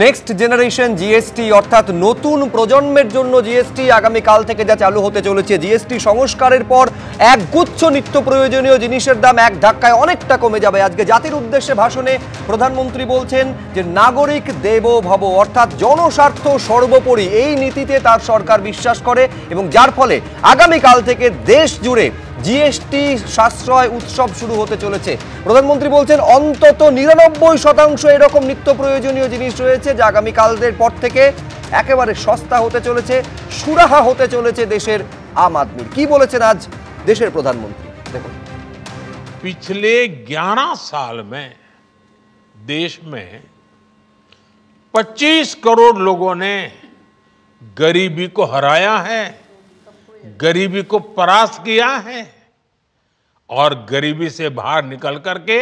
Next generation GST অর্থাৎ নতুন প্রজন্মের জন্য জিএসটি আগামীকাল থেকে যা চালু হতে চলেছে। জিএসটি সংস্কারের পর একগুচ্ছ নিত্য প্রয়োজনীয় জিনিসের দাম এক ধাক্কায় অনেকটা কমে যাবে। আজকে জাতির উদ্দেশ্যে ভাষণে প্রধানমন্ত্রী বলছেন যে নাগরিক দেবো ভব অর্থাৎ জনস্বার্থ সর্বোপরি, এই নীতিতে তার সরকার বিশ্বাস করে এবং যার ফলে আগামীকাল থেকে দেশ জুড়ে জিএসটি সাশ্রয় উৎসব শুরু হতে চলেছে। প্রধানমন্ত্রী বলছেন অন্তত 99% এরকম নিত্য প্রয়োজনীয় জিনিস রয়েছে যা আগামীকালের পর থেকে একেবারে সস্তা হতে চলেছে, সুরাহা হতে চলেছে দেশের আম আদমির। কি বলেছেন আজ দেশের প্রধানমন্ত্রী দেখুন। पिछले 11 साल में देश में 25 करोड़ लोगों ने गरीबी को हराया है, गरीबी को परास्त किया है और गरीबी से बाहर निकल करके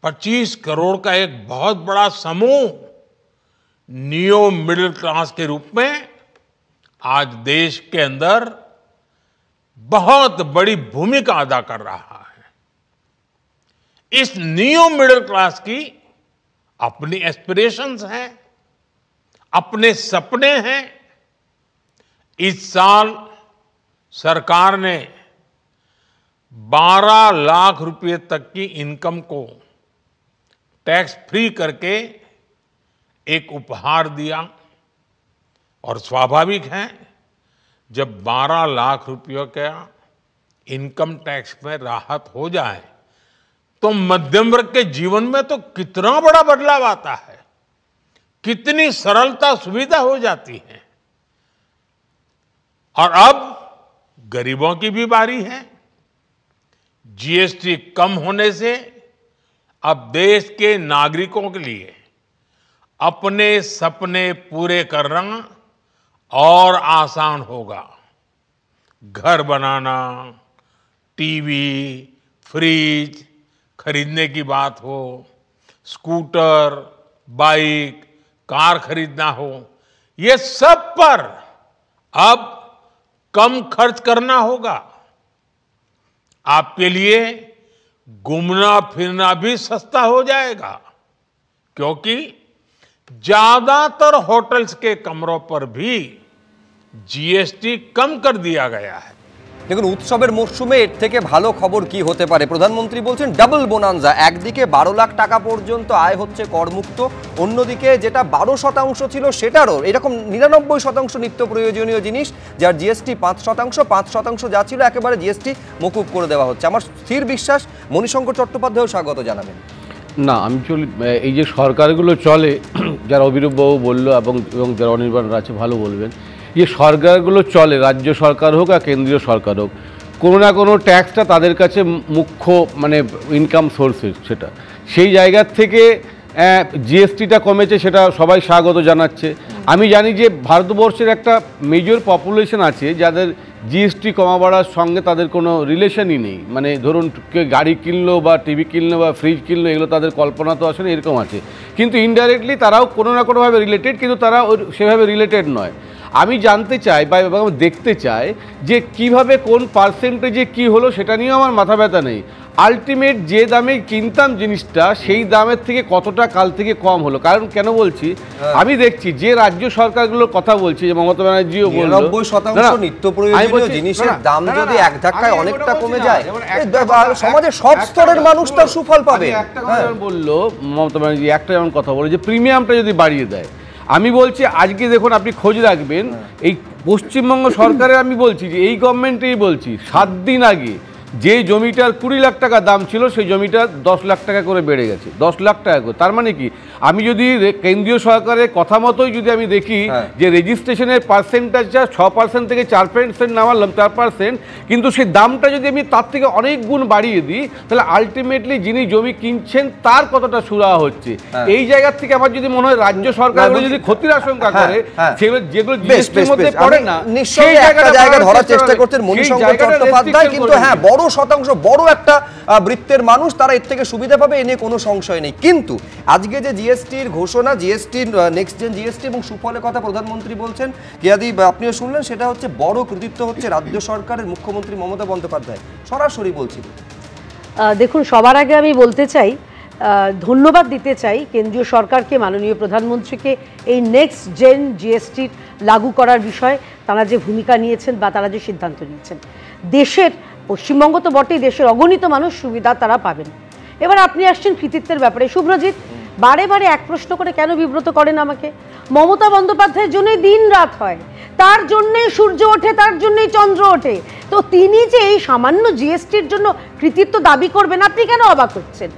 25 करोड़ का एक बहुत बड़ा समूह नियो मिडिल क्लास के रूप में आज देश के अंदर बहुत बड़ी भूमिका अदा कर रहा है। इस नियो मिडिल क्लास की अपनी एस्पिरेशंस हैं, अपने सपने हैं। इस साल सरकार ने 12 लाख रुपए तक की इनकम को टैक्स फ्री करके एक उपहार दिया और स्वाभाविक है जब 12 लाख रुपयों का इनकम टैक्स में राहत हो जाए तो मध्यम वर्ग के जीवन में तो कितना बड़ा बदलाव आता है, कितनी सरलता सुविधा हो जाती है। और अब गरीबों की भी बारी है। जीएसटी कम होने से अब देश के नागरिकों के लिए अपने सपने पूरे करना और आसान होगा। घर बनाना, टीवी, फ्रिज खरीदने की बात हो, स्कूटर, बाइक, कार खरीदना हो, ये सब पर अब कम खर्च करना होगा। आपके लिए घूमना फिरना भी सस्ता हो जाएगा क्योंकि ज्यादातर होटल्स के कमरों पर भी जीएसटी कम कर दिया गया है। দেখুন, উৎসবের মরশুমে এর থেকে ভালো খবর কি হতে পারে। প্রধানমন্ত্রী বলছেন ডাবল বোনান্সা, একদিকে 12 লাখ টাকা পর্যন্ত আয় হচ্ছে করমুক্ত, অন্যদিকে যেটা 12% ছিল সেটারও এরকম 99% নিত্য প্রয়োজনীয় জিনিস যার জিএসটি 5% যা ছিল একেবারে জিএসটি মকুব করে দেওয়া হচ্ছে। আমার স্থির বিশ্বাস মণিশঙ্কর চট্টোপাধ্যায়ও স্বাগত জানাবেন। না, আমি এই যে সরকারগুলো চলে, যারা অভিরূপবাবু বললো এবং যারা অনির্বাণরা আছে ভালো বলবেন, যে সরকারগুলো চলে, রাজ্য সরকার হোক আর কেন্দ্রীয় সরকার হোক, কোনো না কোনো ট্যাক্সটা তাদের কাছে মুখ্য মানে ইনকাম সোর্সেস, সেটা সেই জায়গার থেকে জিএসটিটা কমেছে, সেটা সবাই স্বাগত জানাচ্ছে। আমি জানি যে ভারতবর্ষের একটা মেজর পপুলেশন আছে যাদের জিএসটি কমা বাড়ার সঙ্গে তাদের কোনো রিলেশনই নেই। মানে ধরুন কেউ গাড়ি কিনলো বা টিভি কিনলো বা ফ্রিজ কিনলো, এগুলো তাদের কল্পনা তো আসলে এরকম আছে, কিন্তু ইনডাইরেক্টলি তারাও কোনো না কোনোভাবে রিলেটেড, কিন্তু তারা সেভাবে রিলেটেড নয়। আমি জানতে চাই বা দেখতে চাই যে কিভাবে কোন পার্সেন্টেজে কি হলো সেটা নিয়েও আমার মাথা ব্যথা নেই। আলটিমেট যে দামে কিনতাম জিনিসটা সেই দামের থেকে কতটা কাল থেকে কম হলো। কারণ কেন বলছি, আমি দেখছি যে রাজ্য সরকারগুলোর কথা বলছি, যে মমতা ব্যানার্জিও বলল 99% নিত্য প্রয়োজনীয় জিনিসের দাম যদি এক ধাক্কায় অনেকটা কমে যায়, সমাজের সব স্তরের মানুষ তার সুফল পাবে। একটা কথা বললো মমতা ব্যানার্জি, একটা যেমন কথা বলে যে প্রিমিয়ামটা যদি বাড়িয়ে দেয়, আমি বলছি আজকে দেখুন আপনি খোঁজ রাখবেন, এই পশ্চিমবঙ্গ সরকারের আমি বলছি যে এই গভর্নমেন্টেই বলছি 7 দিন আগে যে জমিটার 20 লাখ টাকা দাম ছিল সেই জমিটা 10 লাখ টাকা করে বেড়ে গেছে, 10 লাখ টাকা করে। তার মানে কি, আমি যদি কেন্দ্রীয় সরকারের কথা মতোই যদি আমি দেখি যে রেজিস্ট্রেশনের পার্সেন্টেজটা 6% থেকে 4% নামালাম, 4%, কিন্তু সেই দামটা যদি আমি তার থেকে অনেক গুণ বাড়িয়ে দিই, তাহলে আলটিমেটলি যিনি জমি কিনছেন তার কতটা সুরাহা হচ্ছে। এই জায়গা থেকে আমার যদি মনে হয় রাজ্য সরকারগুলো যদি ক্ষতির আশঙ্কা করে, সেগুলো যেগুলো জিএসটির মধ্যে পড়ে না, সেই জায়গা ধরার চেষ্টা করছেন মণিশঙ্কর চট্টোপাধ্যায়। কিন্তু হ্যাঁ, বড় শতাংশ, বড় একটা বৃত্তের মানুষ তারা এর থেকে সুবিধা পাবে, এ নিয়ে কোনো সংশয় নেই। কিন্তু আজকে যে জিএসটির ঘোষণা, জিএসটির নেক্সট জেন জিএসটি এবং সুফলের কথা প্রধানমন্ত্রী বলছেন, কিয়াদি আপনিও শুনলেন, সেটা হচ্ছে বড় কৃতিত্ব হচ্ছে রাজ্য সরকারের মুখ্যমন্ত্রী মমতা বন্দ্যোপাধ্যায় সরাসরি বলছিল। দেখুন, সবার আগে আমি বলতে চাই ধন্যবাদ দিতে চাই কেন্দ্রীয় সরকারকে, মাননীয় প্রধানমন্ত্রীকে এই নেক্সট জেন জিএসটি লাগু করার বিষয়ে তারা যে ভূমিকা নিয়েছেন বা তারা যে সিদ্ধান্ত নিয়েছেন। দেশের, পশ্চিমবঙ্গ তো বটেই, দেশের অগণিত মানুষ সুবিধা তারা পাবেন। এবার আপনি আসছেন কৃতিত্বের ব্যাপারে। শুভ্রজিৎ বারে বারে এক প্রশ্ন করে কেন বিব্রত করেন আমাকে? মমতা বন্দ্যোপাধ্যায়ের জন্যই দিন রাত হয়, তার জন্যই সূর্য ওঠে, তার জন্যই চন্দ্র ওঠে। তো তিনি যে এই সামান্য জিএসটির জন্য কৃতিত্ব দাবি করবেন, আপনি কেন অবাক হচ্ছেন?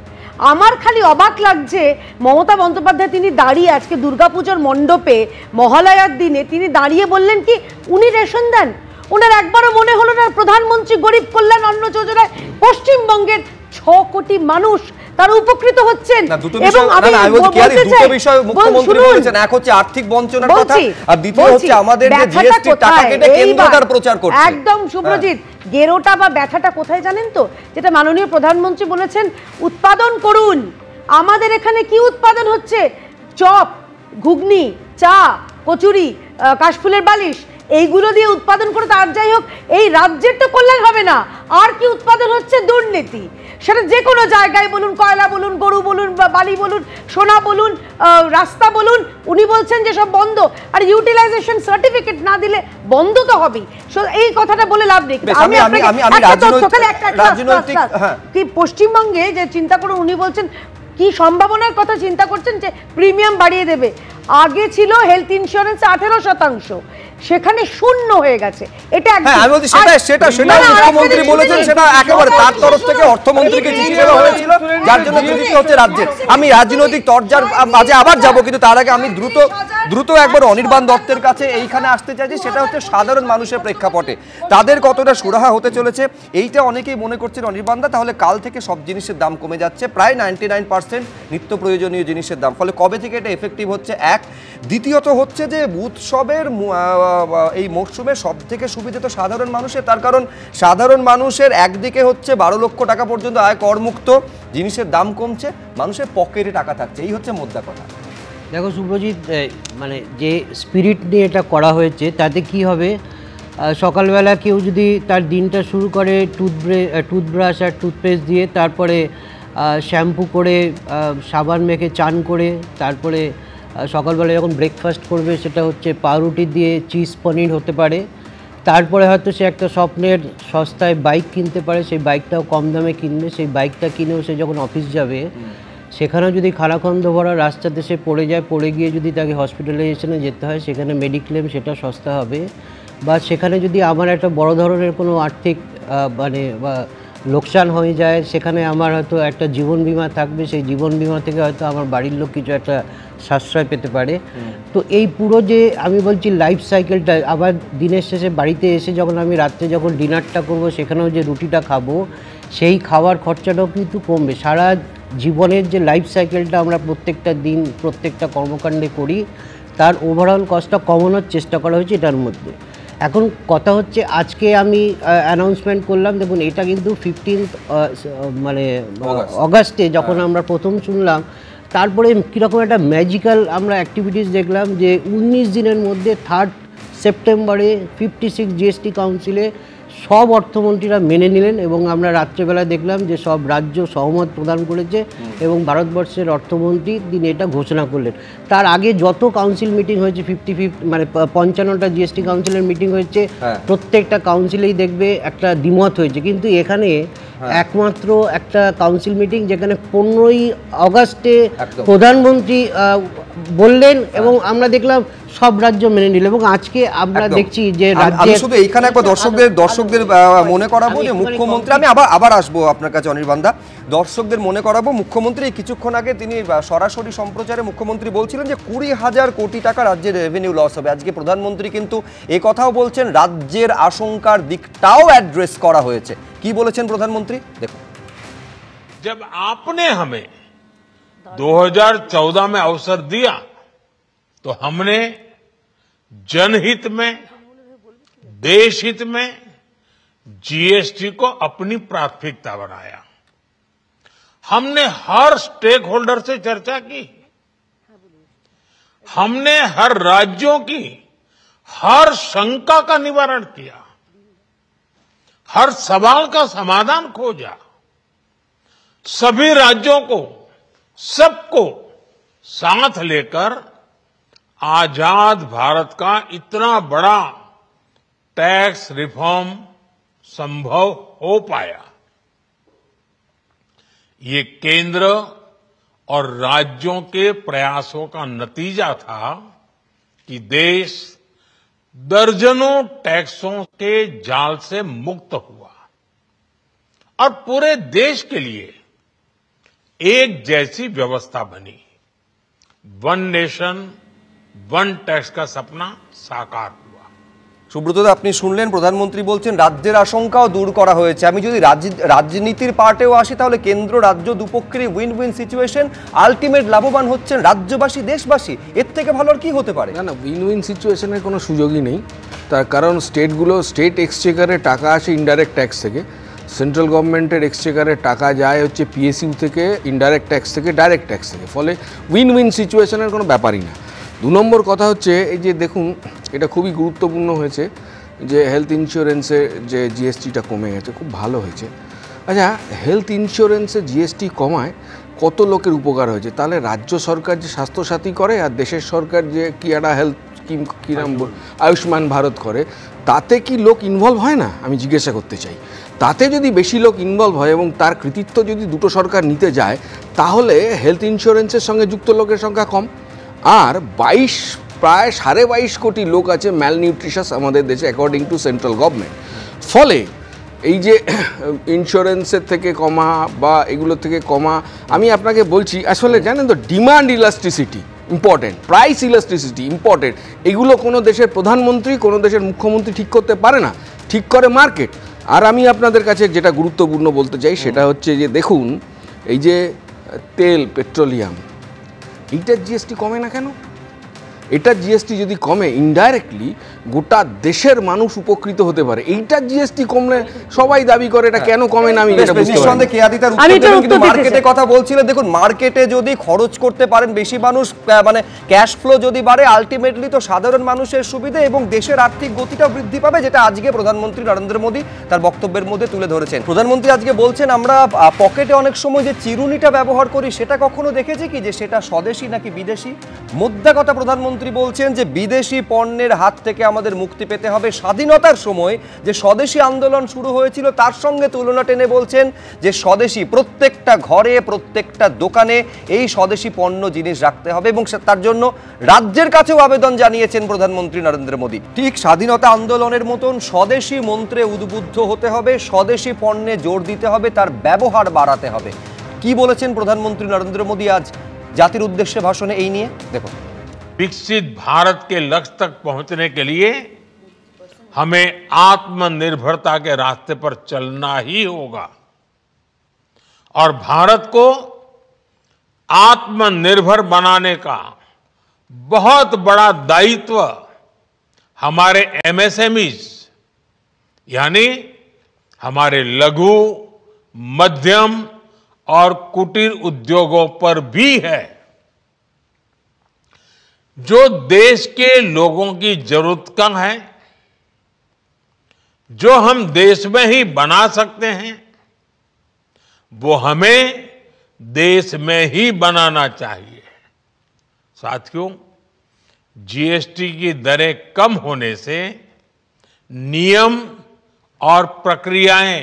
আমার খালি অবাক লাগছে মমতা বন্দ্যোপাধ্যায় তিনি দাঁড়িয়ে আজকে দুর্গাপুজোর মণ্ডপে মহালয়ার দিনে তিনি দাঁড়িয়ে বললেন কি উনি রেশন দেন। ওনার একবারও মনে হলো না প্রধানমন্ত্রী গরিব কল্যাণ অন্ন যোজনায় পশ্চিমবঙ্গের 6 কোটি মানুষ তারা উপকৃত হচ্ছেন। এবং আমি দুটো বিষয় মুখ্যমন্ত্রী বলেছেন, এক হচ্ছে আর্থিক বঞ্চনার কথা, আর দ্বিতীয় হচ্ছে আমাদের যে জিএসটি টাকা কেটে কেন্দ্র তার প্রচার করছে। একদম শুভ্রজিৎ, গেরোটা বা ব্যথাটা কোথায় জানেন তো? যেটা মাননীয় প্রধানমন্ত্রী বলেছেন উৎপাদন করুন। আমাদের এখানে কি উৎপাদন হচ্ছে? চপ, ঘুগনি, চা, কচুরি, কাশফুলের বালিশ, এইগুলো দিয়ে উৎপাদন করে তার যাই হোক এই রাজ্যের তো কল্যাণ হবে না। আর কি উৎপাদন হচ্ছে? দুর্নীতি। সেটা যে কোনো জায়গায় বলুন, কয়লা বলুন, গরু বলুন, বালি বলুন, সোনা বলুন, রাস্তা বলুন, উনি বলছেন যে সব বন্ধ। আর ইউটিলাইজেশন সার্টিফিকেট না দিলে বন্ধ তো হবেই। এই কথাটা বলে লাভ নেই। কি পশ্চিমবঙ্গে যে চিন্তা করুন, উনি বলছেন কি সম্ভাবনার কথা চিন্তা করছেন যে প্রিমিয়াম বাড়িয়ে দেবে। আগে ছিল হেলথ ইন্স্যুরেন্স 18%, সেখানে 0 হয়ে গেছে। এটা সেটা মুখ্যমন্ত্রী বলেছেন, সেটা একেবারে তার তরফ থেকে অর্থমন্ত্রীকে চিঠি দেওয়া হয়েছিল, যার জন্য কৃতিত্ব হচ্ছে রাজ্যের। আমি রাজনৈতিক তরজার মাঝে আবার যাব, কিন্তু তার আগে আমি দ্রুত একবার অনির্বাণ দত্তের কাছে এইখানে আসতে চাইছি। সেটা হচ্ছে সাধারণ মানুষের প্রেক্ষাপটে তাদের কতটা সুরাহা হতে চলেছে এইটা অনেকেই মনে করছেন অনির্বাণদা, তাহলে কাল থেকে সব জিনিসের দাম কমে যাচ্ছে, প্রায় 99% নিত্য প্রয়োজনীয় জিনিসের দাম। ফলে কবে থেকে এটা এফেক্টিভ হচ্ছে? এক, দ্বিতীয়ত হচ্ছে যে উৎসবের এই মরশুমে সব থেকে সুবিধা তো সাধারণ মানুষের, তার কারণ সাধারণ মানুষের একদিকে হচ্ছে 12 লক্ষ টাকা পর্যন্ত আয় করমুক্ত, জিনিসের দাম কমছে, মানুষের পকেটে টাকা থাকছে, এই হচ্ছে মোদ্দা কথা। দেখো শুভ্রজিৎ, মানে যে স্পিরিট নিয়ে এটা করা হয়েছে তাতে কি হবে, সকালবেলা কেউ যদি তার দিনটা শুরু করে টুথব্রাশ আর টুথপেস্ট দিয়ে, তারপরে শ্যাম্পু করে, সাবান মেখে চান করে, তারপরে সকালবেলা যখন ব্রেকফাস্ট করবে সেটা হচ্ছে পাউরুটি দিয়ে চিজ পনির হতে পারে, তারপরে হয়তো সে একটা স্বপ্নের সস্তায় বাইক কিনতে পারে, সেই বাইকটাও কম দামে কিনবে, সেই বাইকটা কিনেও সে যখন অফিস যাবে সেখানেও যদি খানাখন্দ ভরা রাস্তাতে সে পড়ে যায়, পড়ে গিয়ে যদি তাকে হসপিটালাইজেশনে যেতে হয় সেখানে মেডিক্লেম সেটা সস্তা হবে। বা সেখানে যদি আমার একটা বড় ধরনের কোনো আর্থিক মানে বা লোকসান হয়ে যায়, সেখানে আমার হয়তো একটা জীবন বিমা থাকবে, সেই জীবন বিমা থেকে হয়তো আমার বাড়ির লোক কিছু একটা সাশ্রয় পেতে পারে। তো এই পুরো যে আমি বলছি লাইফ সাইকেলটা, আবার দিনের শেষে বাড়িতে এসে যখন আমি রাত্রে যখন ডিনারটা করব সেখানেও যে রুটিটা খাবো, সেই খাওয়ার খরচাটাও কিন্তু কমবে। সারা জীবনের যে লাইফ সাইকেলটা আমরা প্রত্যেকটা দিন প্রত্যেকটা কর্মকাণ্ডে করি, তার ওভারঅল কস্টটা কমানোর চেষ্টা করা হয়েছে এটার মধ্যে। এখন কথা হচ্ছে আজকে আমি অ্যানাউন্সমেন্ট করলাম, দেখুন এটা কিন্তু 15 মানে অগাস্টে যখন আমরা প্রথম শুনলাম, তারপরে কীরকম একটা ম্যাজিক্যাল আমরা অ্যাক্টিভিটিস দেখলাম যে 19 দিনের মধ্যে 3 সেপ্টেম্বরে 56 জিএসটি কাউন্সিলে সব অর্থমন্ত্রীরা মেনে নিলেন এবং আমরা রাত্রেবেলা দেখলাম যে সব রাজ্য সহমত প্রদান করেছে এবং ভারতবর্ষের অর্থমন্ত্রী তিনি এটা ঘোষণা করলেন। তার আগে যত কাউন্সিল মিটিং হয়েছে 55 মানে 55টা জিএসটি কাউন্সিলের মিটিং হয়েছে, প্রত্যেকটা কাউন্সিলেই দেখবে একটা দ্বিমত হয়েছে, কিন্তু এখানে একমাত্র একটা কাউন্সিল মিটিং যেখানে 15ই অগাস্টে প্রধানমন্ত্রী বললেন এবং আমরা দেখলাম সব রাজ্য মেনে নিল। এবং আজকে আমরা দেখছি যে রাজ্যে শুধু এইখানে একবার দর্শকদের মনে করাবো যে মুখ্যমন্ত্রী, আমি আবার আসবো আপনার কাছে অনির্বাণদা, দর্শকদের মনে করাবো মুখ্যমন্ত্রী কিছুক্ষণ আগে তিনি সরাসরি সম্প্রচারে মুখ্যমন্ত্রী বলছিলেন যে 20,000 কোটি টাকা রাজ্যের রেভিনিউ লস হবে। আজকে প্রধানমন্ত্রী কিন্তু এ কথাও বলছেন রাজ্যের আশঙ্কার দিকটাও অ্যাড্রেস করা হয়েছে। কি বলেছেন প্রধানমন্ত্রী দেখুন। जब आपने हमें 2014 में अवसर दिया तो हमने जनहित में, देश हित में जीएसटी को अपनी प्राथमिकता बनाया। हमने हर स्टेक होल्डर से चर्चा की, हमने हर राज्यों की हर शंका का निवारण किया, हर सवाल का समाधान खोजा। सभी राज्यों को सबको साथ लेकर आजाद भारत का इतना बड़ा टैक्स रिफॉर्म संभव हो पाया। ये केंद्र और राज्यों के प्रयासों का नतीजा था कि देश दर्जनों टैक्सों के जाल से मुक्त हुआ और पूरे देश के लिए एक जैसी व्यवस्था बनी। वन नेशन वन टैक्स का सपना साकार हुआ। সুব্রতদা, আপনি শুনলেন প্রধানমন্ত্রী বলছেন রাজ্যের আশঙ্কাও দূর করা হয়েছে। আমি যদি রাজনীতির পার্টেও আসি, তাহলে কেন্দ্র রাজ্য দুপক্ষেরই উইন উইন সিচুয়েশন, আলটিমেট লাভবান হচ্ছেন রাজ্যবাসী, দেশবাসী। এর থেকে ভালো আর কি হতে পারে? না না, উইন উইন সিচুয়েশনের কোনো সুযোগই নেই। তার কারণ স্টেট এক্সচেকারে টাকা আসে ইনডাইরেক্ট ট্যাক্স থেকে, সেন্ট্রাল গভর্নমেন্টের এক্সচেকারে টাকা যায় হচ্ছে পিএসইউ থেকে, ইনডাইরেক্ট ট্যাক্স থেকে, ডাইরেক্ট ট্যাক্স থেকে। ফলে উইন উইন সিচুয়েশনের কোনো ব্যাপারই না। 2 নম্বর কথা হচ্ছে এই যে দেখুন, এটা খুবই গুরুত্বপূর্ণ হয়েছে যে হেলথ ইন্স্যুরেন্সের যে জিএসটিটা কমে গেছে, খুব ভালো হয়েছে। আচ্ছা, হেলথ ইন্স্যুরেন্সে জিএসটি কমায় কত লোকের উপকার হয়েছে? তাহলে রাজ্য সরকার যে স্বাস্থ্যসাথী করে আর দেশের সরকার যে কি একটা হেলথ স্কিম কিরাম আয়ুষ্মান ভারত করে, তাতে কি লোক ইনভলভ হয় না? আমি জিজ্ঞাসা করতে চাই। তাতে যদি বেশি লোক ইনভলভ হয় এবং তার কৃতিত্ব যদি দুটো সরকার নিতে যায়, তাহলে হেলথ ইন্স্যুরেন্সের সঙ্গে যুক্ত লোকের সংখ্যা কম। আর প্রায় 22.5 কোটি লোক আছে ম্যালনিউট্রিশাস আমাদের দেশে অ্যাকর্ডিং টু সেন্ট্রাল গভর্নমেন্ট। ফলে এই যে ইন্স্যুরেন্সের থেকে কমা বা এগুলো থেকে কমা, আমি আপনাকে বলছি আসলে জানেন তো, demand elasticity important, price elasticity important. এগুলো কোনো দেশের প্রধানমন্ত্রী, কোনো দেশের মুখ্যমন্ত্রী ঠিক করতে পারে না, ঠিক করে মার্কেট। আর আমি আপনাদের কাছে যেটা গুরুত্বপূর্ণ বলতে চাই সেটা হচ্ছে যে দেখুন, এই যে তেল, পেট্রোলিয়াম, এইটার জিএসটি কমে না কেন? এটার জিএসটি যদি কমে, ইনডাইরেক্টলি গোটা দেশের মানুষ উপকৃত হতে পারে। এইটার জিএসটি কমলে সবাই দাবি করে এটা কেন কমে না, আমি এটা বুঝতে পারি না। কেয়াদিতার উত্তর দেবেন, কিন্তু মার্কেটে কথা বলছিলেন। দেখুন, মার্কেটে যদি খরচ করতে পারেন বেশি মানুষ, মানে ক্যাশ ফ্লো যদি বাড়ে, আলটিমেটলি তো সাধারণ মানুষের সুবিধা এবং দেশের আর্থিক গতিটা বৃদ্ধি পাবে, যেটা আজকে প্রধানমন্ত্রী নরেন্দ্র মোদী তার বক্তব্যের মধ্যে তুলে ধরেছেন। প্রধানমন্ত্রী আজকে বলছেন আমরা পকেটে অনেক সময় যে চিরুনিটা ব্যবহার করি, সেটা কখনো দেখেছি কি যে সেটা স্বদেশী নাকি বিদেশি? মোদ্দা কথা প্রধানমন্ত্রী বলছেন যে বিদেশি পণ্যের হাত থেকে আমাদের মুক্তি পেতে হবে। স্বাধীনতার সময় যে স্বদেশী আন্দোলন শুরু হয়েছিল তার সঙ্গে তুলনা টেনে বলছেন যে স্বদেশী প্রত্যেকটা ঘরে, প্রত্যেকটা দোকানে এই স্বদেশী পণ্য জিনিস রাখতে হবে এবং তার জন্য রাজ্যের কাছেও আবেদন জানিয়েছেন প্রধানমন্ত্রী নরেন্দ্র মোদী। ঠিক স্বাধীনতা আন্দোলনের মতন স্বদেশী মন্ত্রে উদ্বুদ্ধ হতে হবে, স্বদেশী পণ্যে জোর দিতে হবে, তার ব্যবহার বাড়াতে হবে। কি বলেছেন প্রধানমন্ত্রী নরেন্দ্র মোদী আজ জাতির উদ্দেশ্যে ভাষণে এই নিয়ে? দেখুন, विकसित भारत के लक्ष्य तक पहुंचने के लिए हमें आत्मनिर्भरता के रास्ते पर चलना ही होगा और भारत को आत्मनिर्भर बनाने का बहुत बड़ा दायित्व हमारे एमएसएमईज यानी हमारे लघु, मध्यम और कुटीर उद्योगों पर भी है, जो देश के लोगों की जरूरत का है, जो हम देश में ही बना सकते हैं, वो हमें देश में ही बनाना चाहिए। साथियों, जीएसटी की दरें कम होने से नियम और प्रक्रियाएं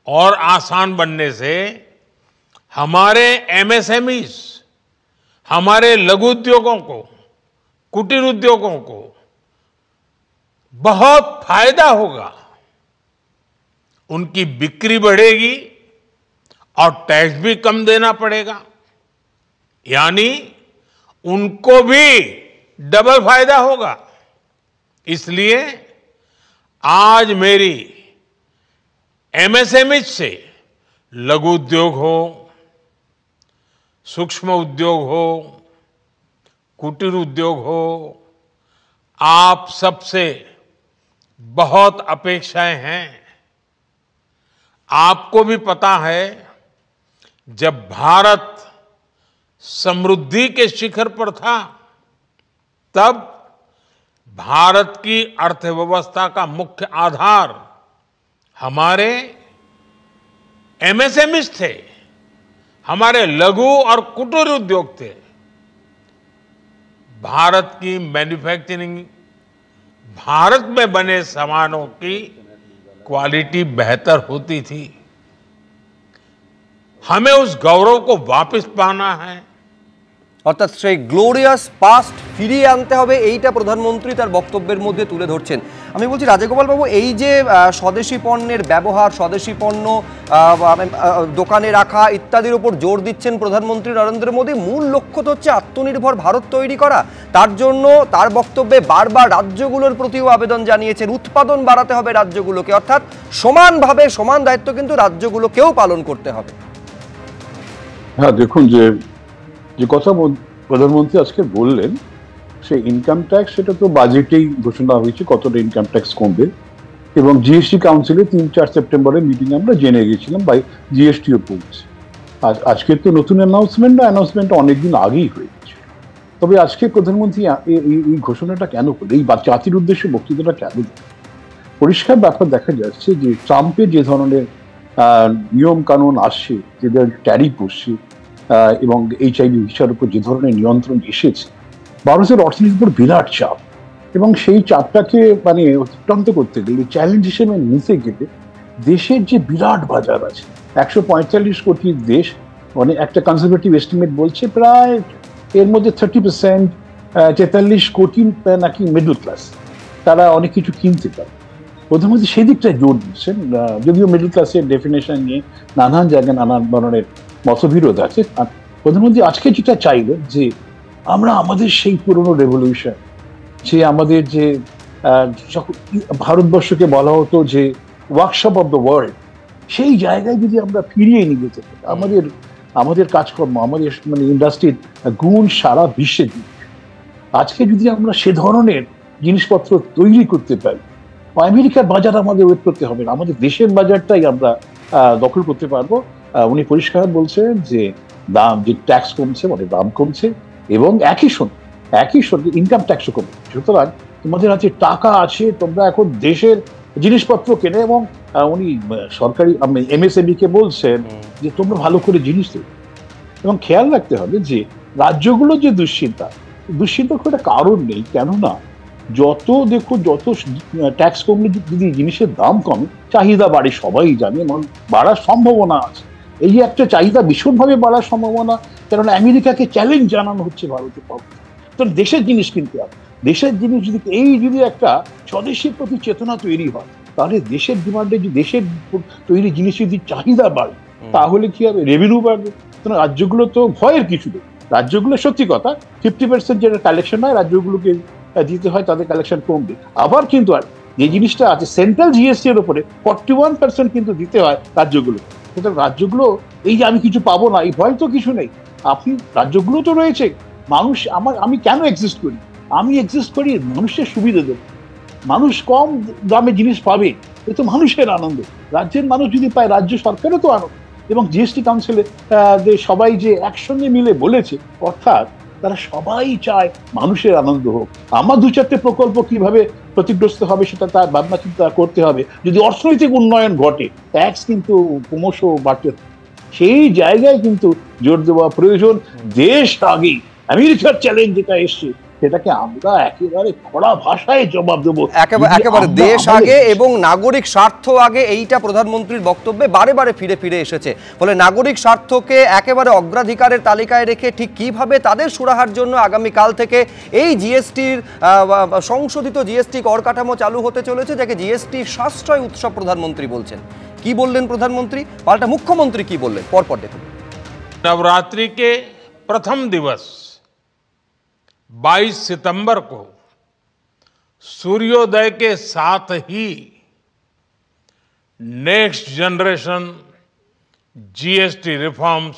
और आसान बनने से हमारे एमएसएमईज, हमारे लघु उद्योगों को, कुटीर उद्योगों को बहुत फायदा होगा। उनकी बिक्री बढ़ेगी और टैक्स भी कम देना पड़ेगा, यानी उनको भी डबल फायदा होगा। इसलिए आज मेरी एमएसएमई से लघु उद्योग हो, सूक्ष्म उद्योग हो, कुटीर उद्योग हो, आप सबसे बहुत अपेक्षाएं हैं। आपको भी पता है, जब भारत समृद्धि के शिखर पर था, तब भारत की अर्थव्यवस्था का मुख्य आधार हमारे एमएसएमईज थे, हमारे लघु और कुटीर उद्योग थे, भारत की मैन्युफैक्चरिंग, भारत में बने सामानों की क्वालिटी बेहतर होती थी। हमें उस गौरव को वापस पाना है। অর্থাৎ সেই গ্লোরিয়াস পাস্ট ফিরিয়ে আনতে হবে, এইটা প্রধানমন্ত্রী তার বক্তব্যের মধ্যে তুলে ধরছেন। আমি বলছি রাজগোপাল বাবু, এই যে স্বদেশি পণ্যের ব্যবহার, স্বদেশি পণ্য দোকানে রাখা ইত্যাদির উপর জোর দিচ্ছেন প্রধানমন্ত্রী নরেন্দ্র মোদী, মূল লক্ষ্য তো হচ্ছে আত্মনির্ভর ভারত তৈরি করা। তার জন্য তার বক্তব্যে বারবার রাজ্যগুলোর প্রতিও আবেদন জানিয়েছেন, উৎপাদন বাড়াতে হবে রাজ্যগুলোকে, অর্থাৎ সমানভাবে সমান দায়িত্ব কিন্তু রাজ্যগুলোকেও পালন করতে হবে। হ্যাঁ, দেখুন যে কথা প্রধানমন্ত্রী আজকে বললেন, সেই ইনকাম ট্যাক্স, সেটা তো বাজেটেই ঘোষণা হয়েছে কতটা ইনকাম ট্যাক্স কমবে, এবং জিএসটি কাউন্সিলে 3-4 সেপ্টেম্বরের মিটিং আমরা জেনে গেছিলাম বাই জিএসটিও পৌঁছে। আজকে তো নতুন অ্যানাউন্সমেন্ট অনেকদিন আগেই হয়ে গেছে। তবে আজকে প্রধানমন্ত্রী এই ঘোষণাটা কেন করলেন, এই জাতির উদ্দেশ্যে বক্তৃতাটা কেন দিলেন? পরিষ্কার ব্যাপার দেখা যাচ্ছে যে ট্রাম্পের যে ধরনের নিয়ম কানুন আসছে, যে ধরনের ট্যারিফ বসছে এবং এইচআইভি ভিসার উপর যে ধরনের নিয়ন্ত্রণ এসেছে, ভারতের অর্থনীতির উপর বিরাট চাপ, এবং সেই চাপটাকে মানে অতিক্রান্ত করতে গেলে, চ্যালেঞ্জ হিসেবে নিতে গেলে, দেশের যে বিরাট বাজার আছে, 145 কোটির দেশ, মানে একটা কনজারভেটিভ এস্টিমেট বলছে প্রায় এর মধ্যে 30% 43 কোটি নাকি মিডল ক্লাস, তারা অনেক কিছু কিনতে পারে। প্রধানমন্ত্রী সেই দিকটায় জোর দিচ্ছেন, যদিও মিডল ক্লাসের ডেফিনেশন নিয়ে নানান জায়গায় নানান ধরনের মতবিরোধ আছে। আর প্রধানমন্ত্রী আজকে যেটা চাইলেন যে আমরা আমাদের সেই পুরনো রেভলিউশন, যে আমাদের যে ভারতবর্ষকে বলা হতো যে ওয়ার্কশপ অফ দ্য ওয়ার্ল্ড, সেই জায়গায় যদি আমরা ফিরিয়ে নিয়ে যেতে পারি, আমাদের কাজকর্ম, আমাদের মানে ইন্ডাস্ট্রির গুণ সারা বিশ্বে দিক, আজকে যদি আমরা সে ধরনের জিনিসপত্র তৈরি করতে পারি, আমেরিকার বাজার আমাদের ওয়েট করতে হবে না, আমাদের দেশের বাজারটাই আমরা দখল করতে পারবো। উনি পরিষ্কার বলছেন যে যে ট্যাক্স কমছে, মানে দাম কমছে, এবং একই সঙ্গে ইনকাম ট্যাক্সও কমছে। সুতরাং তোমাদের কাছে টাকা আছে, তোমরা এখন দেশের জিনিসপত্র কেনে, এবং উনি সরকারি এমএসএমই কে বলছেন যে তোমরা ভালো করে জিনিস দেবে। এবং খেয়াল রাখতে হবে যে রাজ্যগুলো যে দুশ্চিন্তা খুব একটা কারণ নেই, কেননা যত ট্যাক্স কমলে যদি জিনিসের দাম কমে, চাহিদা বাড়ে, সবাই জানে, এবং বাড়ার সম্ভাবনা আছে। এই যে একটা চাহিদা ভীষণভাবে বাড়ার সম্ভাবনা, কেননা আমেরিকাকে চ্যালেঞ্জ জানানো হচ্ছে ভারতের পক্ষে। তো দেশের জিনিস কিনতে হবে, দেশের জিনিস যদি একটা স্বদেশীর প্রতি চেতনা তৈরি হয়, তাহলে দেশের ডিমান্ডে, দেশের তৈরি জিনিস যদি চাহিদা বাড়ে, তাহলে কি হবে, রেভিনিউ বাড়বে। রাজ্যগুলো তো ভয়ের কিছু নেই, রাজ্যগুলো সত্যি কথা 50% যেটা কালেকশন হয় রাজ্যগুলোকে দিতে হয়, তাদের কালেকশন কমবে। আবার কিন্তু আর যে জিনিসটা আছে সেন্ট্রাল জিএসটি এর উপরে 41% কিন্তু দিতে হয় রাজ্যগুলো। সুতরাং রাজ্যগুলো এই যে আমি কিছু পাবো না, এই ভয় তো কিছু নেই। রাজ্যগুলো তো রয়েছে, মানুষ আমি কেন এক্সিস্ট করি, আমি এক্সিস্ট করি মানুষের সুবিধা দেবো, মানুষ কম দামে জিনিস পাবে, এ তো মানুষের আনন্দ। রাজ্যের মানুষ যদি পায়, রাজ্য সরকারও তো আনন্দ। এবং জিএসটি কাউন্সিলে সবাই যে একসঙ্গে মিলে বলেছে, অর্থাৎ তারা সবাই চায় মানুষের আনন্দ হোক। আমার 2-4টে প্রকল্প কিভাবে ক্ষতিগ্রস্ত হবে সেটা তার ভাবনা চিন্তা করতে হবে। যদি অর্থনৈতিক উন্নয়ন ঘটে, ট্যাক্স কিন্তু ক্রমশ বাড়তে, সেই জায়গায় কিন্তু জোর দেওয়া প্রয়োজন। দেশ আগে, আমেরিকার চ্যালেঞ্জ যেটা এসছে, সেটাকে আমরা একেবারে কড়া ভাষায় জবাব দেবো, একেবারে দেশ আগে এবং নাগরিক স্বার্থ আগে, এইটা প্রধানমন্ত্রীর বক্তব্যে বারে বারে ফিরে এসেছে। ফলে নাগরিক স্বার্থকে একেবারে অগ্রাধিকারের তালিকায় রেখে ঠিক কিভাবে তাদের সুরাহার জন্য আগামীকাল থেকে এই জিএসটির সংশোধিত জিএসটি কর কাঠামো চালু হতে চলেছে, যাকে জিএসটি সাশ্রয় উৎসব প্রধানমন্ত্রী বলছেন। কি বললেন প্রধানমন্ত্রী, পাল্টা মুখ্যমন্ত্রী কি বললেন, পরপর দেখুন। नवरात्रि के प्रथम दिवस 22 सितंबर को सूर्योदय के साथ ही नेक्स्ट जनरेशन जीएसटी रिफॉर्म्स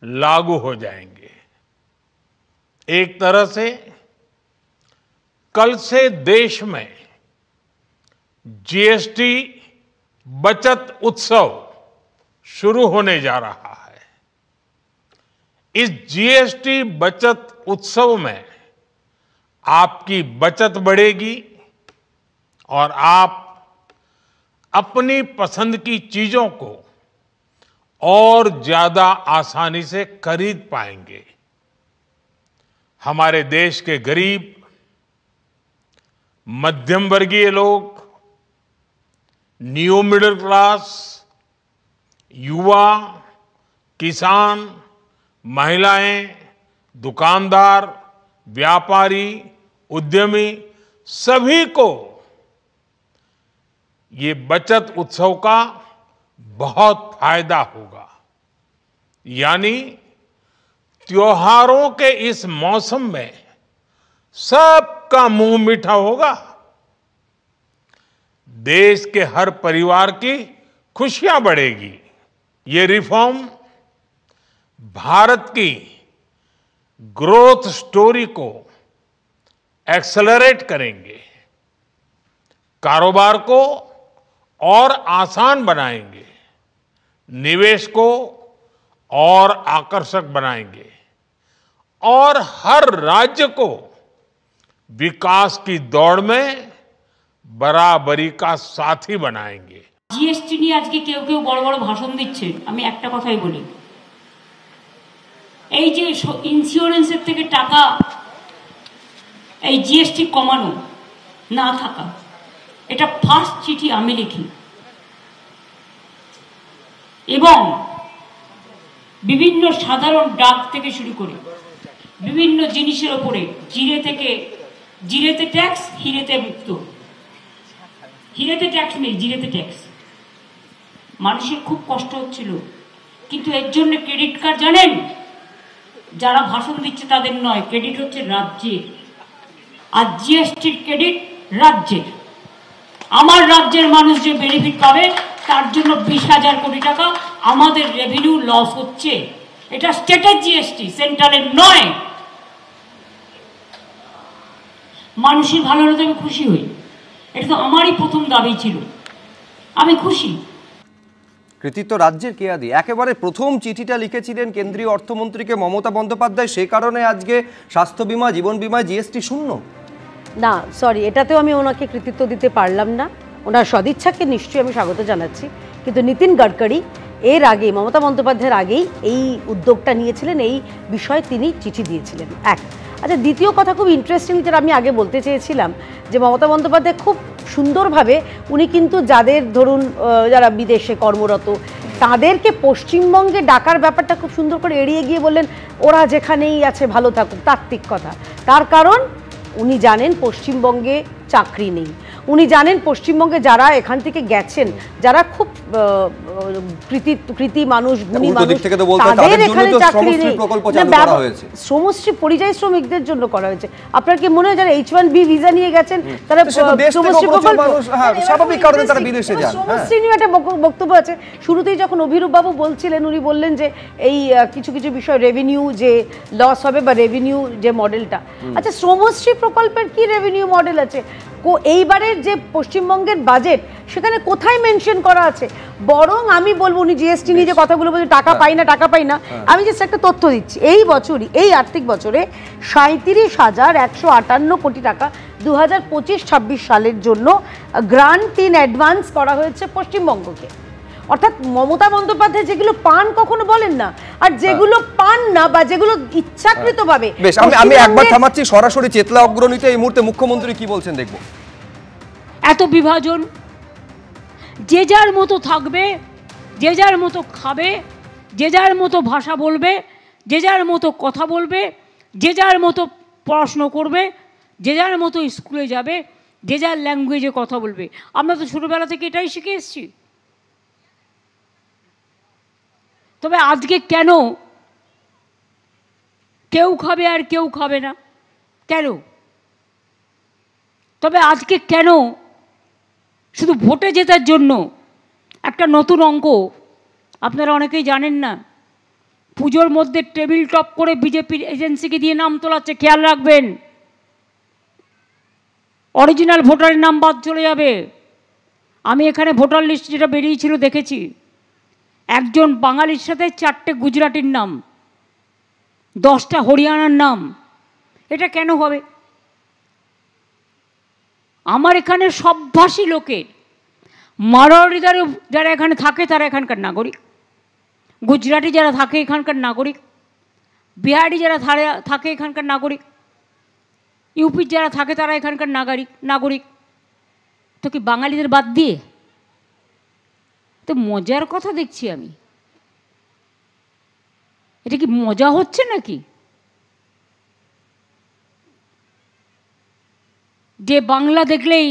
लागू हो जाएंगे। एक तरह से कल से देश में जीएसटी बचत उत्सव शुरू होने जा रहा है। इस जीएसटी बचत उत्सव में आपकी बचत बढ़ेगी और आप अपनी पसंद की चीजों को और ज्यादा आसानी से खरीद पाएंगे। हमारे देश के गरीब, मध्यम वर्गीय लोग, न्यू मिडिल क्लास, युवा, किसान, महिलाएं, दुकानदार, व्यापारी, उद्यमी, सभी को ये बचत उत्सव का बहुत फायदा होगा। यानी त्योहारों के इस मौसम में सबका मुंह मीठा होगा। देश के हर परिवार की खुशियां बढ़ेगी। ये रिफॉर्म भारत की ग्रोथ स्टोरी को एक्सेलरेट करेंगे, कारोबार को और आसान बनाएंगे, निवेश को और आकर्षक बनाएंगे और हर राज्य को विकास की दौड़ में बराबरी का साथी बनाएंगे। জিএসটি নিয়ে আজকে কেউ কেউ বড় বড় ভাষণ দিচ্ছে, আমি একটা কথাই বলি, এই যে ইন্স্যুরেন্সের থেকে টাকা এই জিএসটি কমানো না থাকা, এটা ফার্স্ট চিঠি আমি লিখি এবং বিভিন্ন সাধারণ ডাক থেকে শুরু করে বিভিন্ন জিনিসের উপরে জিরেতে ট্যাক্স, হিরেতে মুক্ত, হিরেতে ট্যাক্স নেই, জিরেতে ট্যাক্স। মানুষের খুব কষ্ট হচ্ছিল, কিন্তু এর জন্য ক্রেডিট কার্ড জানেন যারা ভাষণ দিচ্ছে তাদের নয়, ক্রেডিট হচ্ছে রাজ্যের, আর জিএসটির ক্রেডিট রাজ্যের। আমার রাজ্যের মানুষ যে বেনিফিট পাবে তার জন্য 20,000 কোটি টাকা আমাদের রেভিনিউ লস হচ্ছে। এটা স্টেটের জিএসটি, সেন্ট্রালের নয়। মানুষের ভালো হলে আমি খুশি হই, এটা তো আমারই প্রথম দাবি ছিল, আমি খুশি। কৃতিত্ব রাজ্যের কেয়াদি একেবারে প্রথম চিঠিটা লিখেছিলেন কেন্দ্রীয় অর্থমন্ত্রীকে মমতা বন্দ্যোপাধ্যায়, সে কারণে আজকে স্বাস্থ্য বিমা, জীবন বিমায় জিএসটি শূন্য। না সরি, এটাতেও আমি ওনাকে কৃতিত্ব দিতে পারলাম না। ওনার সদিচ্ছাকে নিশ্চয়ই আমি স্বাগত জানাচ্ছি, কিন্তু নীতিন গডকরি এর আগে, মমতা বন্দ্যোপাধ্যায়ের আগেই এই উদ্যোগটা নিয়েছিলেন, এই বিষয়ে তিনি চিঠি দিয়েছিলেন। এক আচ্ছা, দ্বিতীয় কথা খুব ইন্টারেস্টিং, যেটা আমি আগে বলতে চেয়েছিলাম, যে মমতা বন্দ্যোপাধ্যায় খুব সুন্দরভাবে উনি কিন্তু যাদের ধরুন যারা বিদেশে কর্মরত তাদেরকে পশ্চিমবঙ্গে ডাকার ব্যাপারটা খুব সুন্দর করে এড়িয়ে গিয়ে বললেন ওরা যেখানেই আছে ভালো থাকুক, তাত্ত্বিক কথা। তার কারণ উনি জানেন পশ্চিমবঙ্গে চাকরি নেই, উনি জানেন পশ্চিমবঙ্গে যারা এখান থেকে গেছেন, যারা খুব কৃতি মানুষ, গুণী মানুষ, তাদের এখানে চাকরি নেই। শ্রমশ্রী পরিযায়ী শ্রমিকদের জন্য করা হয়েছে। আপনার কি মনে হয় যারা H1B ভিসা নিয়ে গেছেন তারা শ্রমশ্রী প্রকল্প, স্বাভাবিক কারণে তারা বিদেশে যান। শ্রমশ্রী নিয়ে একটা বক্তব্য আছে। শুরুতেই যখন অভিরূপ বাবু বলছিলেন, উনি বললেন যে এই কিছু কিছু বিষয় রেভিনিউ যে লস হবে বা রেভিনিউ যে মডেলটা, আচ্ছা শ্রমশ্রী প্রকল্পের কি রেভিনিউ মডেল আছে? এইবারের যে পশ্চিমবঙ্গের বাজেট সেখানে কোথায় মেনশন করা আছে? বরং আমি বলবো, উনি জিএসটি নিয়ে যে কথাগুলো বলছে টাকা পাই না টাকা পাই না, আমি জাস্ট একটা তথ্য দিচ্ছি। এই বছরই, এই আর্থিক বছরে 37,158 কোটি টাকা 2025-26 সালের জন্য গ্রান্ট ইন অ্যাডভান্স করা হয়েছে পশ্চিমবঙ্গকে। অর্থাৎ মমতা বন্দ্যোপাধ্যায় যেগুলো পান কখনো বলেন না, আর যেগুলো পান না বা যেগুলো ইচ্ছাকৃতভাবে। বেশ, আমি একবার থামাচ্ছি, সরাসরি চেতলা অগ্রণীতে এই মুহূর্তে মুখ্যমন্ত্রী কি বলছেন দেখব। এত বিভাজন, যে যার মতো থাকবে, যে যার মতো খাবে, যে যার মতো ভাষা বলবে, যে যার মতো কথা বলবে, যে যার মতো পড়াশুনো করবে, যে যার মতো স্কুলে যাবে, যে যার ল্যাঙ্গুয়েজে কথা বলবে। আমরা তো ছোটোবেলা থেকে এটাই শিখে এসেছি। তবে আজকে কেন কেউ খাবে আর কেউ খাবে না? কেন? তবে আজকে কেন শুধু ভোটে জেতার জন্য একটা নতুন অঙ্ক? আপনারা অনেকেই জানেন না, পুজোর মধ্যে টেবিল টপ করে বিজেপির এজেন্সিকে দিয়ে নাম তোলাচ্ছে, খেয়াল রাখবেন। অরিজিনাল ভোটারের নাম বাদ চলে যাবে। আমি এখানে ভোটার লিস্ট যেটা বেরিয়েছিল দেখেছি, একজন বাঙালির সাথে 4টে গুজরাটির নাম, 10টা হরিয়ানার নাম। এটা কেন হবে? আমার এখানে সবভাষী লোকের, মারোয়ারিদের যারা এখানে থাকে তারা এখানকার নাগরিক, গুজরাটি যারা থাকে এখানকার নাগরিক, বিহারি যারা থাকে এখানকার নাগরিক, ইউপির যারা থাকে তারা এখানকার নাগরিক, তো কি বাঙালিদের বাদ দিয়ে? তো মজার কথা দেখছি আমি, এটা কি মজা হচ্ছে নাকি? যে বাংলা দেখলেই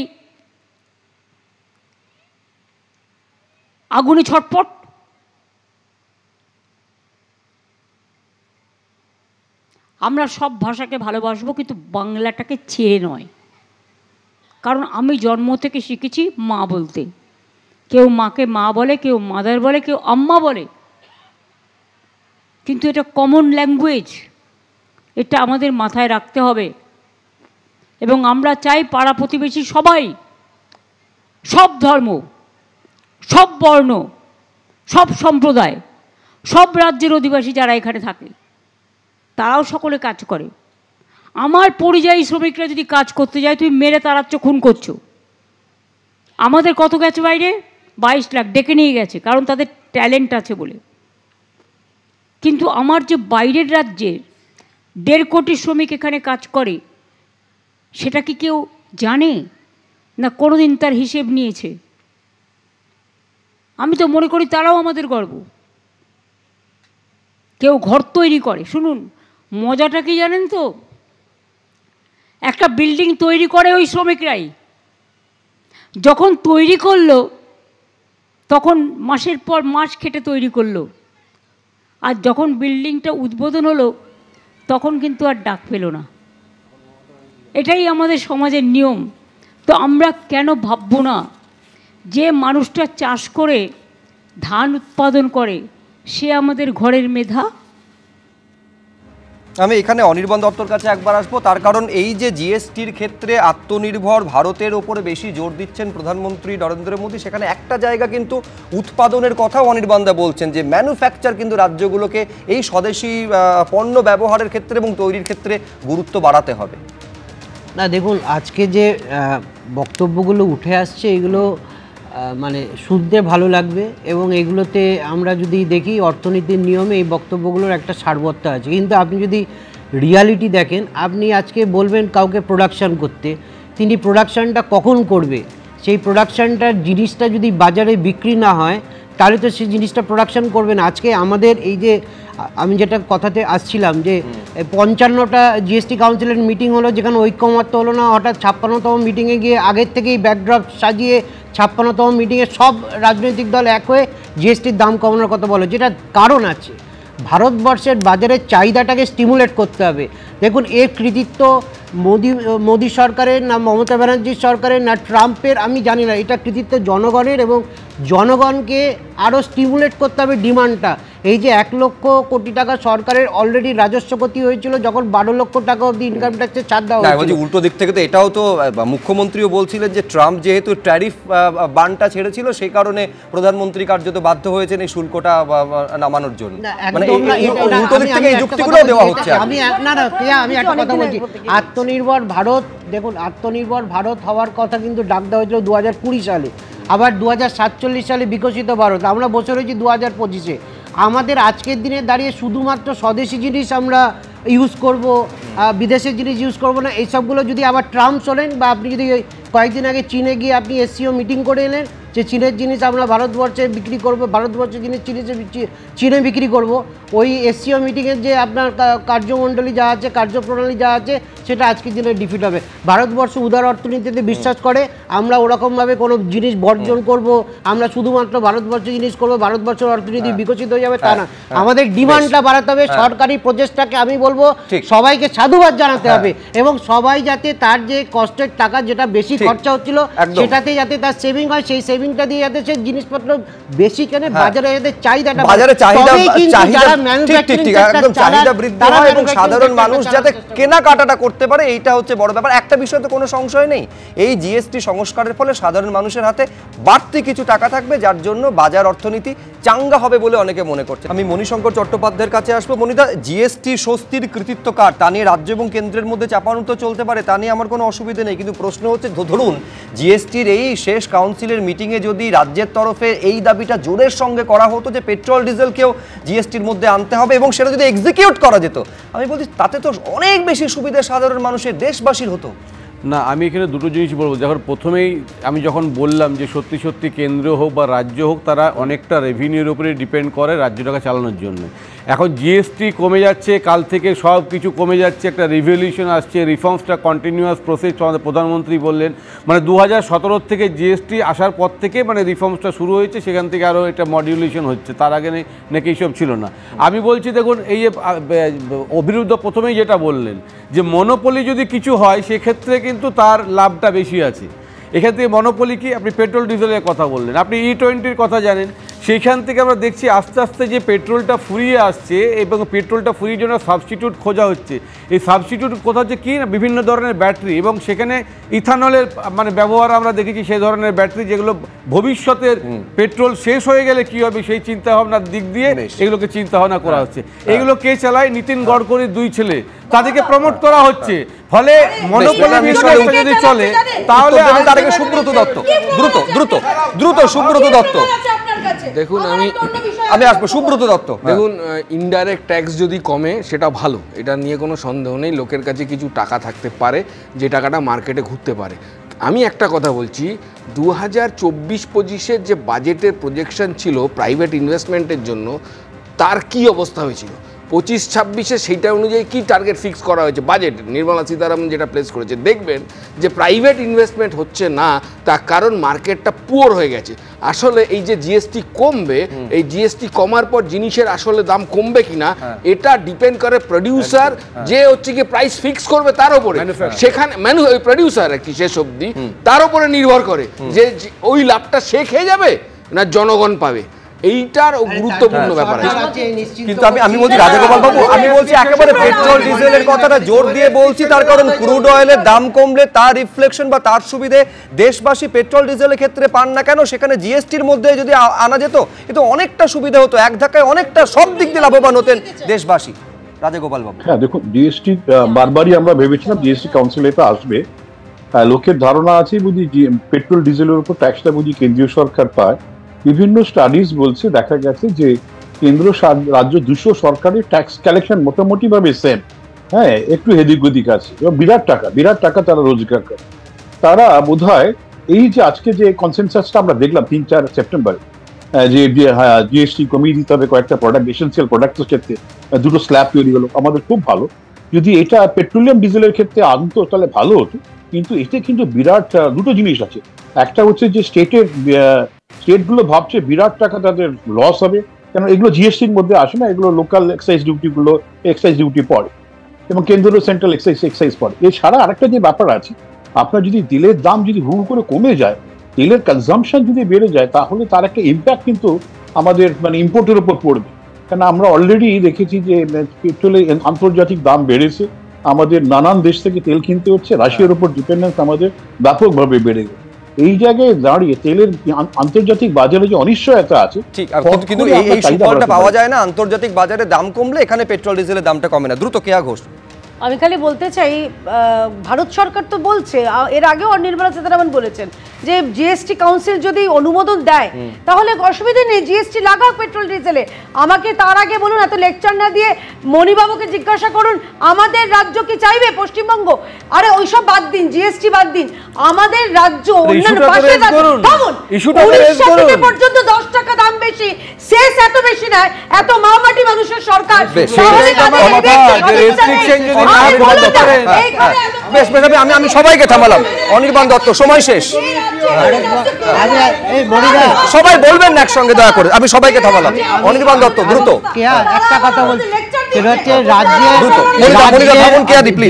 আগুনে ছটপট, আমরা সব ভাষাকে ভালোবাসবো কিন্তু বাংলাটাকে ছেড়ে নয়। কারণ আমি জন্ম থেকে শিখেছি মা বলতে, কেউ মাকে মা বলে, কেউ মাদার বলে, কেউ আম্মা বলে, কিন্তু এটা কমন ল্যাঙ্গুয়েজ, এটা আমাদের মাথায় রাখতে হবে। এবং আমরা চাই পাড়া প্রতিবেশী সবাই, সব ধর্ম, সব বর্ণ, সব সম্প্রদায়, সব রাজ্যের অধিবাসী যারা এখানে থাকে তারাও সকলে কাজ করে। আমার পরিযায়ী শ্রমিকরা যদি কাজ করতে যায়, তুমি মেরে তাড়াচ্ছ, খুন করছো। আমাদের কত গেছে বাইরে? 22 লাখ ডেকে নিয়ে গেছে, কারণ তাদের ট্যালেন্ট আছে বলে। কিন্তু আমার যে বাইরের রাজ্যের 1.5 কোটি শ্রমিক এখানে কাজ করে, সেটা কি কেউ জানে না? কোনোদিন তার হিসেব নিয়েছে? আমি তো মনে করি তারাও আমাদের গর্ব। কেউ ঘর তৈরি করে, শুনুন মজাটা কি জানেন তো? একটা বিল্ডিং তৈরি করে ওই শ্রমিকরাই। যখন তৈরি করলো তখন মাসের পর মাস খেটে তৈরি করলো, আর যখন বিল্ডিংটা উদ্বোধন হলো তখন কিন্তু আর ডাক পেল না। এটাই আমাদের সমাজের নিয়ম। তো আমরা কেন ভাববো না যে মানুষটা চাষ করে ধান উৎপাদন করে সে আমাদের ঘরের মেধা? আমি এখানে অনির্বাণ দত্তর কাছে একবার আসবো, তার কারণ এই যে জিএসটির ক্ষেত্রে আত্মনির্ভর ভারতের ওপরে বেশি জোর দিচ্ছেন প্রধানমন্ত্রী নরেন্দ্র মোদী, সেখানে একটা জায়গা কিন্তু উৎপাদনের কথাও অনির্বাণদা বলছেন যে ম্যানুফ্যাকচার কিন্তু রাজ্যগুলোকে এই স্বদেশি পণ্য ব্যবহারের ক্ষেত্রে এবং তৈরির ক্ষেত্রে গুরুত্ব বাড়াতে হবে। না দেখুন, আজকে যে বক্তব্যগুলো উঠে আসছে এগুলো মানে শুনতে ভালো লাগবে, এবং এগুলোতে আমরা যদি দেখি অর্থনীতির নিয়মে এই বক্তব্যগুলোর একটা সারবত্তা আছে। কিন্তু আপনি যদি রিয়ালিটি দেখেন, আপনি আজকে বলবেন কাউকে প্রোডাকশান করতে, তিনি প্রোডাকশানটা কখন করবে? সেই প্রোডাকশানটার জিনিসটা যদি বাজারে বিক্রি না হয় তাহলে তো সেই জিনিসটা প্রোডাকশান করবে না। আজকে আমাদের এই যে আমি যেটা কথাতে আসছিলাম যে 55টা জিএসটি কাউন্সিলের মিটিং হলো, যেখানে ঐক্যমত্য হলো না, হঠাৎ 56তম মিটিংয়ে গিয়ে আগের থেকেই ব্যাকড্রপ সাজিয়ে 56তম মিটিংয়ে সব রাজনৈতিক দল এক হয়ে জিএসটির দাম কমানোর কথা বলে, যেটা কারণ আছে। ভারতবর্ষের বাজারের চাহিদাটাকে স্টিমুলেট করতে হবে। দেখুন, এর কৃতিত্ব মোদী সরকারের না মমতা ব্যানার্জির সরকারের না ট্রাম্পের আমি জানি না, এটা কৃতিত্ব জনগণের, এবং জনগণকে আরও স্টিমুলেট করতে হবে ডিমান্ডটা। এই যে 1 লক্ষ কোটি টাকা সরকারের অলরেডি রাজস্ব ক্ষতি হয়েছিল, যখন 12 লক্ষ টাকা অবধি ইনকাম ট্যাক্সের ছাড় দেওয়া হয়েছিল। উল্টো দিক থেকে তো এটাও তো মুখ্যমন্ত্রীও বলছিলেন যে ট্রাম্প যেহেতু ট্যারিফ বানটা ছেড়েছিল সেই কারণে প্রধানমন্ত্রী কার্যত বাধ্য হয়েছেন এই শুল্কটা নামানোর জন্য। মানে উল্টো দিক থেকে এই যুক্তিগুলো দেওয়া হচ্ছে। আমি একটা কথা বলছি, আত্মনির্ভর ভারত, দেখুন আত্মনির্ভর ভারত হওয়ার কথা কিন্তু ডাক দেওয়া হয়েছিল 2020 সালে, আবার 2047 সালে বিকশিত ভারত। আমরা বসে রয়েছি 2025-এ। আমাদের আজকের দিনে দাঁড়িয়ে শুধুমাত্র স্বদেশি জিনিস আমরা ইউজ করব, বিদেশের জিনিস ইউজ করব না, এইসবগুলো যদি আবার ট্রাম্প চলেন, বা আপনি যদি কয়েকদিন আগে চীনে গিয়ে আপনি এসসিও মিটিং করে এলেন যে চীনের জিনিস আমরা ভারতবর্ষে বিক্রি করব, ভারতবর্ষের জিনিস চীনে বিক্রি করব, ওই এসসিও মিটিংয়ের যে আপনার কার্যমণ্ডলী যা আছে, কার্যপ্রণালী যা আছে, সেটা আজকের দিনে ডিফিট হবে। ভারতবর্ষ উদার অর্থনীতিতে বিশ্বাস করে, আমরা ওরকমভাবে কোনো জিনিস বর্জন করব, আমরা শুধুমাত্র ভারতবর্ষের জিনিস করব, ভারতবর্ষের অর্থনীতি বিকশিত হয়ে যাবে তা না। আমাদের ডিমান্ডটা বাড়াতে হবে। সরকারি প্রচেষ্টাকে আমি বলবো সবাইকে সাধুবাদ জানাতে হবে, এবং সবাই যাতে তার যে কষ্টের টাকা যেটা বেশি খরচা হচ্ছিল সেটাতে যাতে তার সেভিং হয়, সেই সেভিংটা দিয়ে যাতে সে জিনিসপত্র বেশি কেনে, বাজারে যাতে চাহিদাটা বৃদ্ধি হয় এবং সাধারণ মানুষ যাতে কেনাকাটাটা করতে পারে, এইটা হচ্ছে বড় ব্যাপার। একটা বিষয় তো কোনো সংশয় নেই, এই জিএসটি সংস্কারের ফলে সাধারণ মানুষের হাতে বাড়তি কিছু টাকা থাকবে, যার জন্য বাজার অর্থনীতি চাঙ্গা হবে বলে অনেকে মনে করছে। আমি মণিশঙ্কর চট্টোপাধ্যায়ের কাছে আসবো। মণিদা, জিএসটি স্বস্তির কৃতিত্ব কার, তা নিয়ে রাজ্য এবং কেন্দ্রের মধ্যে চাপানো তো চলতে পারে, তা নিয়ে আমার কোনো অসুবিধা নেই, কিন্তু প্রশ্ন হচ্ছে ধরুন জিএসটির এই শেষ কাউন্সিলের মিটিংয়ে মিটিংয়ে যদি রাজ্যের তরফে এই দাবিটা জোরের সঙ্গে করা হতো যে পেট্রোল ডিজেলকেও জিএসটির মধ্যে আনতে হবে এবং সেটা যদি এক্সিকিউট করা যেত, আমি বলছি তাতে তো অনেক বেশি সুবিধা সাধারণ মানুষের, দেশবাসীর হতো। না, আমি এখানে দুটো জিনিস বলবো। যখন প্রথমেই আমি যখন বললাম যে সত্যি সত্যি কেন্দ্র হোক বা রাজ্য হোক, তারা অনেকটা রেভিনিউর উপরে ডিপেন্ড করে রাজ্যটাকে চালানোর জন্য। এখন জিএসটি কমে যাচ্ছে, কাল থেকে সব কিছু কমে যাচ্ছে, একটা রিভলিউশন আসছে, রিফর্মসটা কন্টিনিউয়াস প্রসেস আমাদের প্রধানমন্ত্রী বললেন। মানে 2017 থেকে জিএসটি আসার পর থেকে মানে রিফর্মসটা শুরু হয়েছে, সেখান থেকে আরও এটা মডিউলেশন হচ্ছে, তার আগে নাকি এইসব ছিল না। আমি বলছি দেখুন, এই যে অবিরুদ্ধ প্রথমেই যেটা বললেন যে মনোপলি যদি কিছু হয় সেক্ষেত্রে কিন্তু তার লাভটা বেশি আছে। এখান থেকে মনোপলি কি, আপনি পেট্রোল ডিজেলের কথা বললেন, আপনি E20-র কথা জানেন, সেইখান থেকে আমরা দেখছি আস্তে আস্তে যে পেট্রোলটা ফুরিয়ে আসছে এবং পেট্রোলটা ফুরিয়ে জন্য সাবস্টিটিউট খোঁজা হচ্ছে। এই সাবস্টিটিউট কোথা হচ্ছে কি না, বিভিন্ন ধরনের ব্যাটারি, এবং সেখানে ইথানলের মানে ব্যবহার আমরা দেখেছি, সেই ধরনের ব্যাটারি যেগুলো ভবিষ্যতের পেট্রোল শেষ হয়ে গেলে কি হবে সেই চিন্তা ভাবনার দিক দিয়ে এগুলোকে চিন্তা ভাবনা করা হচ্ছে। এগুলো কে চালায়? নীতিন গডকরির দুই ছেলে, তাদেরকে প্রমোট করা হচ্ছে। ফলে মনোপলি বিষয়টা যদি চলে তাহলে তাদেরকে সুব্রত দত্ত, দ্রুত দ্রুত দ্রুত সুব্রত দত্ত। দেখুন, আমি আসবো সুব্রত দত্ত। দেখুন, ইনডাইরেক্ট ট্যাক্স যদি কমে সেটা ভালো, এটা নিয়ে কোনো সন্দেহ নেই। লোকের কাছে কিছু টাকা থাকতে পারে, যে টাকাটা মার্কেটে ঘুরতে পারে। আমি একটা কথা বলছি, 2024-25-এর যে বাজেটের প্রজেকশন ছিল প্রাইভেট ইনভেস্টমেন্টের জন্য, তার কি অবস্থা হয়েছিল? 25-26-এ সেইটা অনুযায়ী কি টার্গেট ফিক্স করা হয়েছে বাজেট, নির্মলা সীতারামন যেটা প্লেস করেছে, দেখবেন যে প্রাইভেট ইনভেস্টমেন্ট হচ্ছে না। তার কারণ মার্কেটটা পুয়ার হয়ে গেছে। আসলে এই যে জিএসটি কমবে, এই জিএসটি কমার পর জিনিসের আসলে দাম কমবে কিনা এটা ডিপেন্ড করে প্রডিউসার, যে হচ্ছে কি প্রাইস ফিক্স করবে তার উপরে। সেখানে প্রডিউসার আর কি শেষ অবধি তার উপরে নির্ভর করে যে ওই লাভটা সে খেয়ে যাবে না জনগণ পাবে। এইটার গুরুত্বপূর্ণ ব্যাপার আছে। কিন্তু আমি বলছি রাজাগোপাল বাবু, আমি বলছি একেবারে পেট্রোল ডিজেলের কথাটা জোর দিয়ে বলছি, তার কারণ ক্রুড অয়েলের দাম কমলে তার রিফ্লেকশন বা তার সুবিধে দেশবাসী পেট্রোল ডিজেলের ক্ষেত্রে পান না কেন? সেখানে জিএসটির মধ্যে যদি আনা যেত এতে অনেকটা সুবিধা হতো, এক ধাক্কায় অনেকটা সব দিক দিয়ে লাভবান হতেন দেশবাসী। রাজাগোপাল বাবু, হ্যাঁ দেখুন, জিএসটি বারবারই আমরা ভেবেছিলাম জিএসটি কাউন্সিল এটা আসবে। লোকের ধারণা আছে বুঝি পেট্রোল ডিজেলের উপর ট্যাক্সটা বুঝি কেন্দ্রীয় সরকার পায়। বিভিন্ন স্টাডিজ বলছে, দেখা গেছে যে কেন্দ্র রাজ্য দুশো সরকারের ট্যাক্স কালেকশন মোটামুটি ভাবে সেম, হ্যাঁ একটু এদিক ওদিক আছে, এবং বিরাট টাকা তারা রোজগার করে। তারা বোধহয় এই যে আজকে যে কনসেনসাসটা আমরা দেখলাম 3-4 সেপ্টেম্বর, যে জিএসটি কমিয়ে দিতে হবে কয়েকটা প্রোডাক্ট, এসেন্সিয়াল প্রোডাক্টের ক্ষেত্রে দুটো স্ল্যাব তৈরি হলো, আমাদের খুব ভালো। যদি এটা পেট্রোলিয়াম ডিজেলের ক্ষেত্রে আনতো তাহলে ভালো হতো। কিন্তু এতে কিন্তু বিরাট দুটো জিনিস আছে। একটা হচ্ছে যে স্টেটগুলো ভাবছে বিরাট টাকা তাদের লস হবে, কেন এগুলো জিএসটির মধ্যে আসে না, এগুলো লোকাল এক্সাইজ ডিউটি পড়ে, এবং কেন্দ্রীয় সেন্ট্রাল এক্সাইজ পড়ে। এছাড়া আরেকটা যে ব্যাপার আছে, আপনার যদি তেলের দাম যদি হু করে কমে যায়, তেলের কনজাম্পশন যদি বেড়ে যায়, তাহলে তার একটা ইম্প্যাক্ট কিন্তু আমাদের মানে ইম্পোর্টের উপর পড়বে। কেন আমরা অলরেডি দেখেছি যে পেট্রোলের আন্তর্জাতিক দাম বেড়েছে, আমাদের নানান দেশ থেকে তেল কিনতে হচ্ছে, রাশিয়ার উপর ডিপেন্ডেন্স আমাদের ব্যাপকভাবে বেড়ে গেছে। এই জায়গায় দাঁড়িয়ে তেলের আন্তর্জাতিক বাজারে যে অনিশ্চয়তা আছে, কিন্তু এই সুফলটা পাওয়া যায় না। আন্তর্জাতিক বাজারে দাম কমলে এখানে পেট্রোল ডিজেলের দামটা কমে না। দ্রুত কেয়া ঘোষ। আমি খালি বলতে চাই, ভারত সরকার তো বলছে, এর আগেও নির্মলা সীতারামন বলেছেন যে জিএসটি কাউন্সিল যদি অনুমোদন দেয় তাহলে অসুবিধা নেই, জিএসটি লাগাক পেট্রোল ডিজেলে। আমাকে তার আগে বলুন, এত লেকচার না দিয়ে মণিবাবুকে জিজ্ঞাসা করুন আমাদের রাজ্য কি চাইবে, পশ্চিমবঙ্গ? আরে ওইসব বাদ দিন, জিএসটি বাদ দিন, আমাদের রাজ্য অন্যান্য পাশে উড়িষ্যা থেকে পর্যন্ত 10 টাকা দাম বেশি, শেষ এত বেশি নয়, এত মামাটি মানুষের সরকার। আমি সবাইকে থামালাম। অনির্বাণ দত্ত, সময় শেষ, সবাই বলবেন না একসঙ্গে দয়া করে, আমি সবাইকে থামালাম। অনির্বাণ দত্ত, দ্রুত একটা কথা বলছি, সেটা হচ্ছে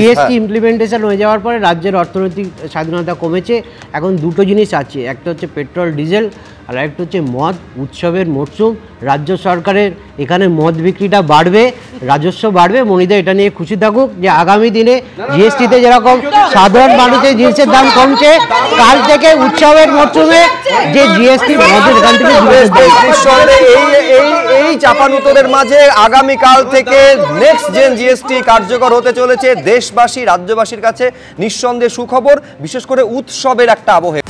জিএসটি ইমপ্লিমেন্টেশন হয়ে যাওয়ার পরে রাজ্যের অর্থনৈতিক স্বাধীনতা কমেছে। এখন দুটো জিনিস আছে, একটা হচ্ছে পেট্রোল ডিজেল, আর একটা হচ্ছে মদ। উৎসবের মরশুম, রাজ্য সরকারের এখানে মদ বিক্রিটা বাড়বে, রাজস্ব বাড়বে। মনিদা এটা নিয়ে খুশি থাকুক যে আগামী দিনে জিএসটিতে যেরকম সাধারণ মানুষের জিনিসের দাম কমছে, কাল থেকে উৎসবের মরশুমে যে জিএসটি মদের এখান থেকে এই চাপানুতরের মাঝে আগামীকাল থেকে নেক্সট জেন জিএসটি কার্যকর হতে চলেছে। দেশবাসী, রাজ্যবাসীর কাছে নিঃসন্দেহে সুখবর, বিশেষ করে উৎসবের একটা আবহে।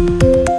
Thank you.